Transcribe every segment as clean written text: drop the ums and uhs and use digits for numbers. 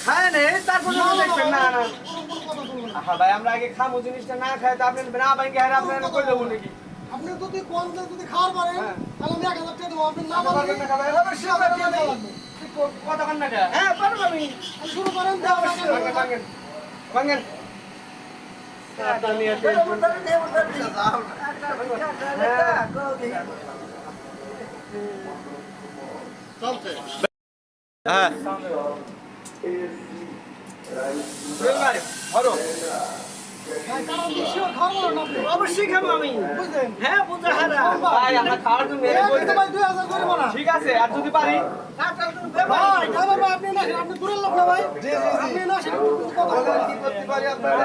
খায় নে তারপর দেখবেন না না হ্যাঁ ভাই আমরা আগে খামো জিনিসটা না খাই তো আপনি না ভাই গেরে আপনি কই দেবো নাকি আপনি যদি কোন যদি খাওয়ার পারেন তাহলে আমি 1000 টাকা দেবো আপনি না পারবেন না খাবে অবশ্যই আমরা দিয়ে দেব কত কান না হ্যাঁ পারবো আমি শুরু করেন ভাঙেন ভাঙেন ভাঙেন টাকা নিয়ে চলছে হ্যাঁ ভাই হরো অবশ্যই খাবো আমি হ্যাঁ বুঝা হারা ভাই আমরা খাওয়ার জন্য মেরে বলতে ভাই 2000 করে বলা ঠিক আছে আর যদি পারি ভাই খাবার ভাই আপনি না আপনি দূরের লোক না ভাই জি জি আপনি না সেটা কথা বলেন কি করতে পারি আপনারা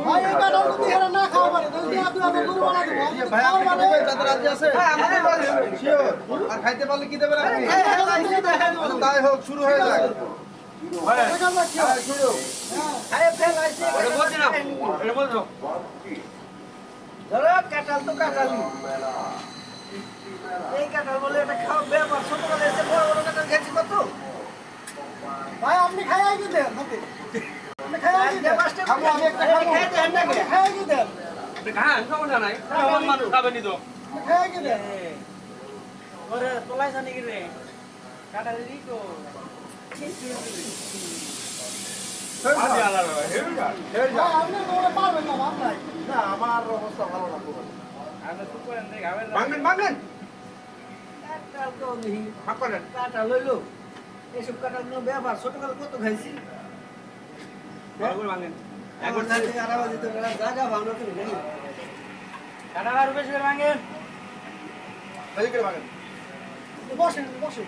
ভাই এই কাটার যদি হেরা না খাওয়া পারে তাহলে 2000 করে বলা দেব ভাই আপনি বলবেন যাতে রাজি আছে হ্যাঁ আমাদের পারি শিওর আর খাইতে পারলে কি দেবেন আপনি তাই হোক শুরু হয়ে যাক শুরু কাঁঠাল তো কাঁঠালি এই কাঁঠাল বলে এটা খাওয়া ব্যাপার ছোটবেলা এসে বড় বড় কাঁঠাল খেয়েছি কত ভাই আপনি খাইয়া কি দেন হাতে আপনি খাইয়া কি দেন খাবো আমি একটা খাবো খাইয়া কি দেন আপনি খান সমস্যা নাই আমার মানুষ খাবেনি তো খাইয়া কি দেন ওরে তোলাই জানি কি রে কাঁঠালি তো ভাই আপনি তো ওরা পারবেন না ভাব নাই না আমার অবস্থা ভালো না খুব ভাঙেন ভাঙেন কাঁঠাল তো নেই ভাগ করেন কাঁঠাল লইলো এইসব কাঁঠাল কোনো ব্যাপার ছোটকাল কত খাইছি ভালো করে ভাঙেন এখন থেকে আরামে দিতে জায়গা ভাঙলো তুমি জানি কাঁঠাল আর বেশি করে ভাঙেন এই করে ভাগেন বসেন বসেন